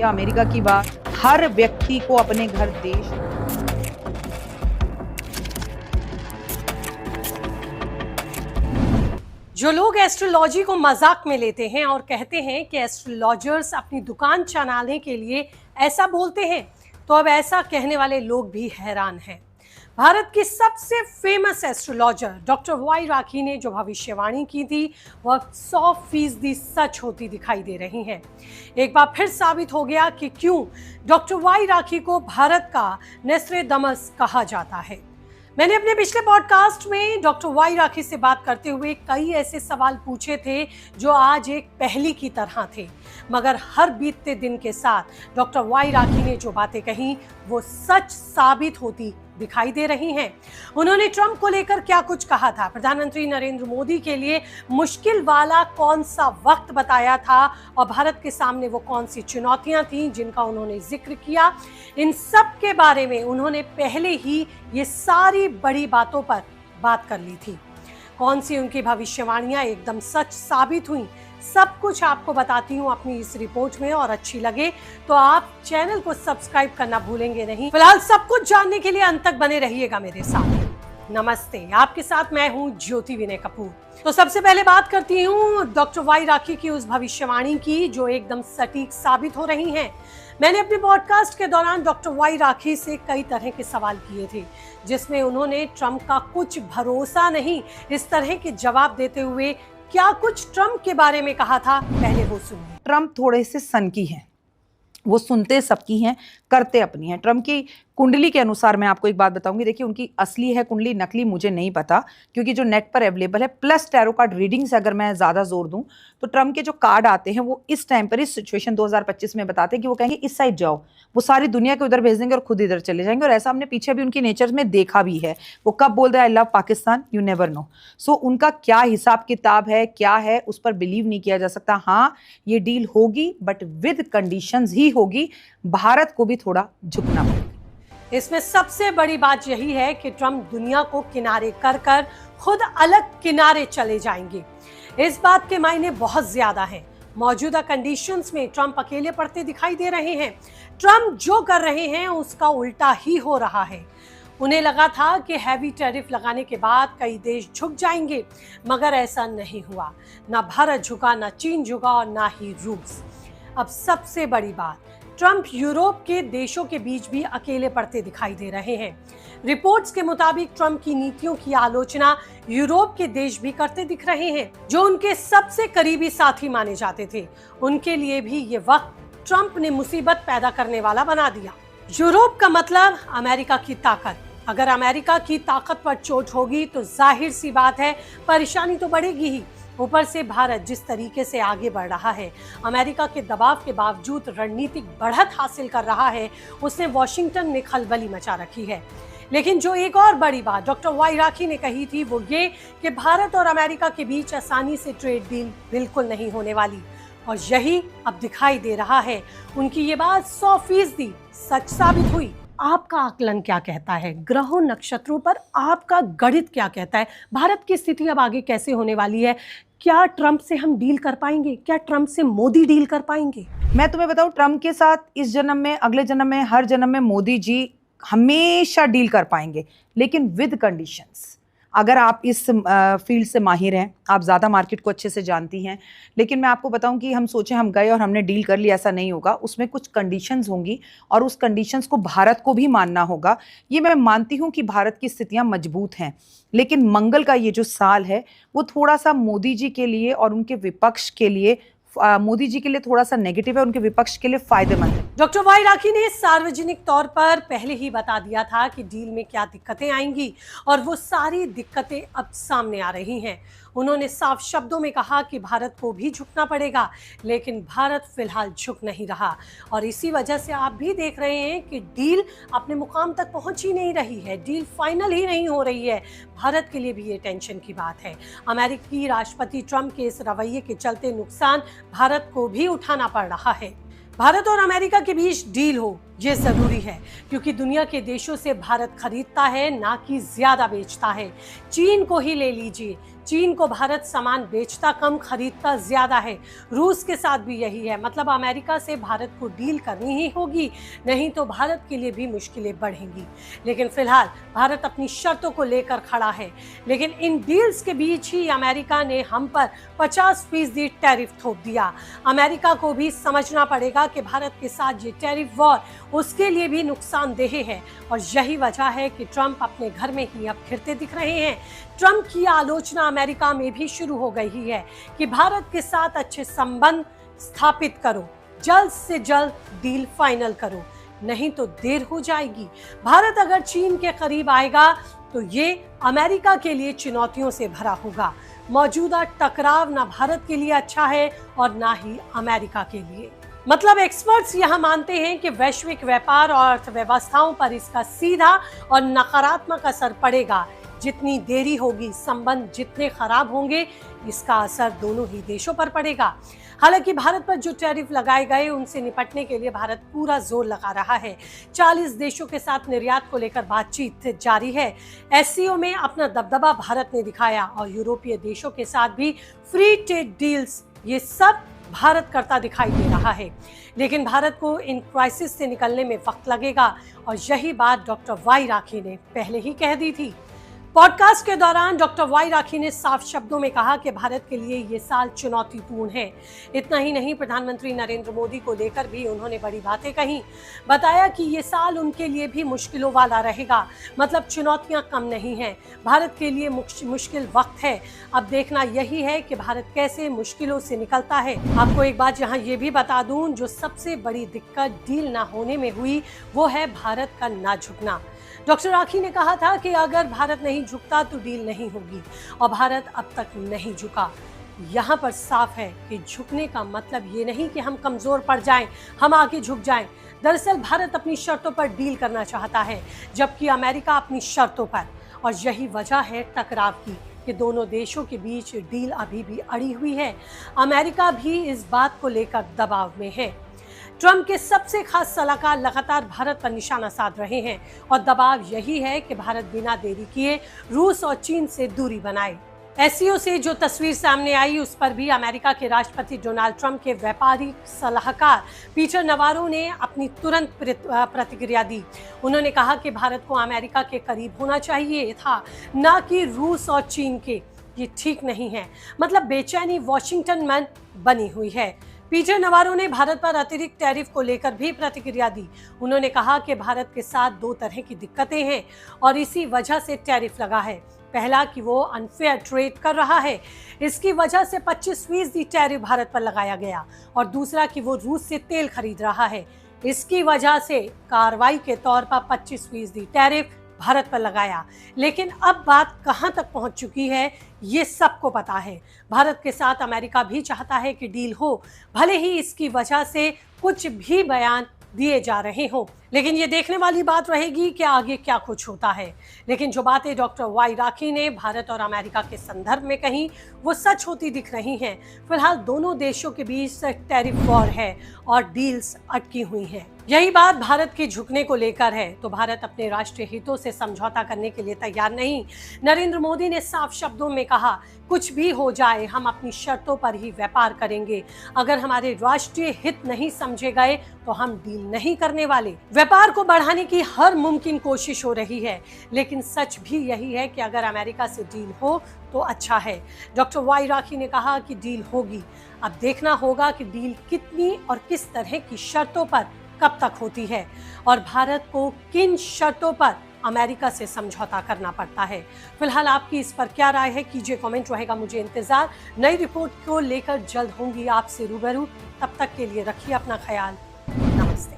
या अमेरिका की बात, हर व्यक्ति को अपने घर देश जो लोग एस्ट्रोलॉजी को मजाक में लेते हैं और कहते हैं कि एस्ट्रोलॉजर्स अपनी दुकान चलाने के लिए ऐसा बोलते हैं, तो अब ऐसा कहने वाले लोग भी हैरान हैं। भारत की सबसे फेमस एस्ट्रोलॉजर डॉक्टर वाई राखी ने जो भविष्यवाणी की थी वह 100% सच होती दिखाई दे रही है। एक बार फिर साबित हो गया कि क्यों डॉक्टर वाई राखी को भारत का नोस्ट्राडामस कहा जाता है। मैंने अपने पिछले पॉडकास्ट में डॉक्टर वाई राखी से बात करते हुए कई ऐसे सवाल पूछे थे जो आज एक पहेली की तरह थे, मगर हर बीतते दिन के साथ डॉक्टर वाई राखी ने जो बातें कही वो सच साबित होती दिखाई दे रही हैं। उन्होंने ट्रंप को लेकर क्या कुछ कहा था, प्रधानमंत्री नरेंद्र मोदी के लिए मुश्किल वाला कौन सा वक्त बताया था और भारत के सामने वो कौन सी चुनौतियां थीं जिनका उन्होंने जिक्र किया, इन सब के बारे में उन्होंने पहले ही ये सारी बड़ी बातों पर बात कर ली थी। कौन सी उनकी भविष्यवाणियां एकदम सच साबित हुई, सब कुछ आपको बताती हूँ अपनी इस रिपोर्ट में, और अच्छी लगे तो आप चैनल को सब्सक्राइब करना भूलेंगे नहीं। फिलहाल सब कुछ जानने के लिए अंत तक बने रहिएगा मेरे साथ। नमस्ते, आपके साथ मैं हूँ ज्योति विनय कपूर। तो सबसे पहले बात करती हूँ डॉक्टर वाई राखी की उस भविष्यवाणी की जो एकदम सटीक साबित हो रही हैं। मैंने अपने पॉडकास्ट के दौरान डॉक्टर वाई राखी से कई तरह के सवाल किए थे, जिसमें उन्होंने ट्रंप का कुछ भरोसा नहीं इस तरह के जवाब देते हुए क्या कुछ ट्रंप के बारे में कहा था, पहले वो सुनिए। ट्रंप थोड़े से सनकी हैं, वो सुनते सबकी हैं, करते अपनी हैं। ट्रंप की कुंडली के अनुसार मैं आपको एक बात बताऊंगी, देखिए उनकी असली है कुंडली, नकली मुझे नहीं पता, क्योंकि जो नेट पर अवेलेबल है प्लस टैरो कार्ड रीडिंग से अगर मैं ज़्यादा जोर दूं तो ट्रंप के जो कार्ड आते हैं वो इस टाइम पर, इस सिचुएशन 2025 में बताते हैं कि वो कहेंगे इस साइड जाओ, वो सारी दुनिया को उधर भेज देंगे और खुद इधर चले जाएंगे। और ऐसा हमने पीछे भी उनकी नेचर में देखा भी है। वो कब बोल रहे I love Pakistan, you never know. So उनका क्या हिसाब किताब है, क्या है, उस पर बिलीव नहीं किया जा सकता। हाँ, ये डील होगी बट विद कंडीशंस ही होगी, भारत को भी थोड़ा झुकना पड़ेगा। इसमें सबसे बड़ी बात यही है कि ट्रंप दुनिया को किनारे कर कर खुद अलग किनारे चले जाएंगे। इस बात के मायने बहुत ज्यादा हैं। मौजूदा कंडीशंस में ट्रंप अकेले पड़ते दिखाई दे रहे हैं। ट्रंप जो कर रहे हैं उसका उल्टा ही हो रहा है। उन्हें लगा था कि हैवी टैरिफ लगाने के बाद कई देश झुक जाएंगे, मगर ऐसा नहीं हुआ। ना भारत झुका, ना चीन झुका और ना ही रूस। अब सबसे बड़ी बात, ट्रंप यूरोप के देशों के बीच भी अकेले पड़ते दिखाई दे रहे हैं। रिपोर्ट्स के मुताबिक ट्रंप की नीतियों की आलोचना यूरोप के देश भी करते दिख रहे हैं, जो उनके सबसे करीबी साथी माने जाते थे। उनके लिए भी ये वक्त ट्रंप ने मुसीबत पैदा करने वाला बना दिया। यूरोप का मतलब अमेरिका की ताकत। अगर अमेरिका की ताकत पर चोट होगी तो जाहिर सी बात है परेशानी तो बढ़ेगी ही। ऊपर से भारत जिस तरीके से आगे बढ़ रहा है, अमेरिका के दबाव के बावजूद रणनीतिक बढ़त हासिल कर रहा है, उसने वॉशिंगटन में खलबली मचा रखी है। लेकिन जो एक और बड़ी बात डॉक्टर वाई राखी ने कही थी वो ये कि भारत और अमेरिका के बीच आसानी से ट्रेड डील बिल्कुल नहीं होने वाली, और यही अब दिखाई दे रहा है। उनकी ये बात 100% सच साबित हुई। आपका आकलन क्या कहता है? ग्रहों नक्षत्रों पर आपका गणित क्या कहता है? भारत की स्थिति अब आगे कैसे होने वाली है? क्या ट्रंप से हम डील कर पाएंगे? क्या ट्रंप से मोदी डील कर पाएंगे? मैं तुम्हें बताऊं, ट्रंप के साथ इस जन्म में, अगले जन्म में, हर जन्म में मोदी जी हमेशा डील कर पाएंगे, लेकिन विद कंडीशंस। अगर आप इस फील्ड से माहिर हैं, आप ज़्यादा मार्केट को अच्छे से जानती हैं, लेकिन मैं आपको बताऊं कि हम सोचें हम गए और हमने डील कर ली, ऐसा नहीं होगा। उसमें कुछ कंडीशंस होंगी और उस कंडीशंस को भारत को भी मानना होगा। ये मैं मानती हूं कि भारत की स्थितियां मजबूत हैं, लेकिन मंगल का ये जो साल है वो थोड़ा सा मोदी जी के लिए और उनके विपक्ष के लिए, मोदी जी के लिए थोड़ा सा नेगेटिव है, उनके विपक्ष के लिए फायदेमंद है। डॉक्टर वाई राखी ने सार्वजनिक तौर पर पहले ही बता दिया था कि डील में क्या दिक्कतें आएंगी, और वो सारी दिक्कतें अब सामने आ रही हैं। उन्होंने साफ शब्दों में कहा कि भारत को भी झुकना पड़ेगा, लेकिन भारत फिलहाल झुक नहीं रहा, और इसी वजह से आप भी देख रहे हैं कि डील अपने मुकाम तक पहुंच ही नहीं रही है, डील फाइनल ही नहीं हो रही है। भारत के लिए भी ये टेंशन की बात है। अमेरिकी राष्ट्रपति ट्रंप के इस रवैये के चलते नुकसान भारत को भी उठाना पड़ रहा है। भारत और अमेरिका के बीच डील हो ये जरूरी है, क्योंकि दुनिया के देशों से भारत खरीदता है, ना कि ज्यादा बेचता है। चीन को ही ले लीजिए, चीन को भारत सामान बेचता कम, खरीदता ज्यादा है। रूस के साथ भी यही है, मतलब अमेरिका से भारत को डील करनी ही होगी, नहीं तो भारत के लिए भी मुश्किलें बढ़ेंगी। लेकिन फिलहाल भारत अपनी शर्तों को लेकर खड़ा है, लेकिन इन डील्स के बीच ही अमेरिका ने हम पर 50% टैरिफ थोप दिया। अमेरिका को भी समझना पड़ेगा कि भारत के साथ ये टैरिफ वॉर उसके लिए भी नुकसानदेह है, और यही वजह है कि ट्रंप अपने घर में ही अब घिरते दिख रहे हैं। ट्रंप की आलोचना अमेरिका में भी शुरू हो गई है कि भारत के साथ अच्छे संबंध स्थापित करो, जल्द से जल्द डील फाइनल करो, नहीं तो देर हो जाएगी। भारत अगर चीन के करीब आएगा तो ये अमेरिका के लिए चुनौतियों से भरा होगा। मौजूदा टकराव ना भारत के लिए अच्छा है और ना ही अमेरिका के लिए। मतलब एक्सपर्ट्स यह मानते हैं कि वैश्विक व्यापार और अर्थव्यवस्थाओं पर इसका सीधा और नकारात्मक असर पड़ेगा। जितनी देरी होगी, संबंध जितने खराब होंगे, इसका असर दोनों ही देशों पर पड़ेगा। हालांकि भारत पर जो टैरिफ लगाए गए उनसे निपटने के लिए भारत पूरा जोर लगा रहा है। 40 देशों के साथ निर्यात को लेकर बातचीत जारी है। एससीओ में अपना दबदबा भारत ने दिखाया और यूरोपीय देशों के साथ भी फ्री ट्रेड डील्स, ये सब भारत करता दिखाई दे रहा है। लेकिन भारत को इन क्राइसिस से निकलने में वक्त लगेगा, और यही बात डॉक्टर वाई राखी ने पहले ही कह दी थी। पॉडकास्ट के दौरान डॉक्टर वाई राखी ने साफ शब्दों में कहा कि भारत के लिए ये साल चुनौतीपूर्ण है। इतना ही नहीं, प्रधानमंत्री नरेंद्र मोदी को लेकर भी उन्होंने बड़ी बातें कही। बताया कि ये साल उनके लिए भी मुश्किलों वाला रहेगा, मतलब चुनौतियां कम नहीं हैं। भारत के लिए मुश्किल वक्त है। अब देखना यही है कि भारत कैसे मुश्किलों से निकलता है। आपको एक बात यहाँ ये भी बता दूं, जो सबसे बड़ी दिक्कत डील ना होने में हुई वो है भारत का ना झुकना। डॉक्टर राखी ने कहा था कि अगर भारत नहीं झुकता तो डील नहीं होगी, और भारत अब तक नहीं झुका। यहाँ पर साफ है कि झुकने का मतलब ये नहीं कि हम कमजोर पड़ जाएं, हम आगे झुक जाएं। दरअसल भारत अपनी शर्तों पर डील करना चाहता है, जबकि अमेरिका अपनी शर्तों पर, और यही वजह है टकराव की कि दोनों देशों के बीच डील अभी भी अड़ी हुई है। अमेरिका भी इस बात को लेकर दबाव में है। ट्रंप के सबसे खास सलाहकार लगातार भारत पर निशाना साध रहे हैं, और दबाव यही है कि भारत बिना देरी किए रूस और चीन से दूरी बनाए। एससीओ से जो तस्वीर सामने आई उस पर भी अमेरिका के राष्ट्रपति डोनाल्ड ट्रंप के व्यापारिक सलाहकार पीटर नवारो ने अपनी तुरंत प्रतिक्रिया दी। उन्होंने कहा कि भारत को अमेरिका के करीब होना चाहिए था, ना कि रूस और चीन के। ये ठीक नहीं है, मतलब बेचैनी वॉशिंगटन में बनी हुई है। पीटर नवारो ने भारत पर अतिरिक्त टैरिफ को लेकर भी प्रतिक्रिया दी। उन्होंने कहा कि भारत के साथ दो तरह की दिक्कतें हैं और इसी वजह से टैरिफ लगा है। पहला कि वो अनफेयर ट्रेड कर रहा है, इसकी वजह से 25% टैरिफ भारत पर लगाया गया, और दूसरा कि वो रूस से तेल खरीद रहा है, इसकी वजह से कार्रवाई के तौर पर 25% टैरिफ भारत पर लगाया। लेकिन अब बात कहां तक पहुंच चुकी है ये सबको पता है। भारत के साथ अमेरिका भी चाहता है कि डील हो, भले ही इसकी वजह से कुछ भी बयान दिए जा रहे हों, लेकिन ये देखने वाली बात रहेगी कि आगे क्या कुछ होता है। लेकिन जो बातें डॉक्टर वाई राखी ने भारत और अमेरिका के संदर्भ में कही वो सच होती दिख रही हैं। फिलहाल दोनों देशों के बीच टैरिफ वॉर है और डील्स अटकी हुई हैं। यही बात भारत के झुकने को लेकर है तो भारत अपने राष्ट्रीय हितों से समझौता करने के लिए तैयार नहीं। नरेंद्र मोदी ने साफ शब्दों में कहा, कुछ भी हो जाए हम अपनी शर्तों पर ही व्यापार करेंगे। अगर हमारे राष्ट्रीय हित नहीं समझे गए तो हम डील नहीं करने वाले। व्यापार को बढ़ाने की हर मुमकिन कोशिश हो रही है, लेकिन सच भी यही है कि अगर अमेरिका से डील हो तो अच्छा है। डॉक्टर वाई राखी ने कहा कि डील होगी। अब देखना होगा कि डील कितनी और किस तरह की शर्तों पर कब तक होती है और भारत को किन शर्तों पर अमेरिका से समझौता करना पड़ता है। फिलहाल आपकी इस पर क्या राय है, कीजिए कमेंट, रहेगा मुझे इंतजार। नई रिपोर्ट को लेकर जल्द होंगी आपसे रूबरू। तब तक के लिए रखिए अपना ख्याल। नमस्ते।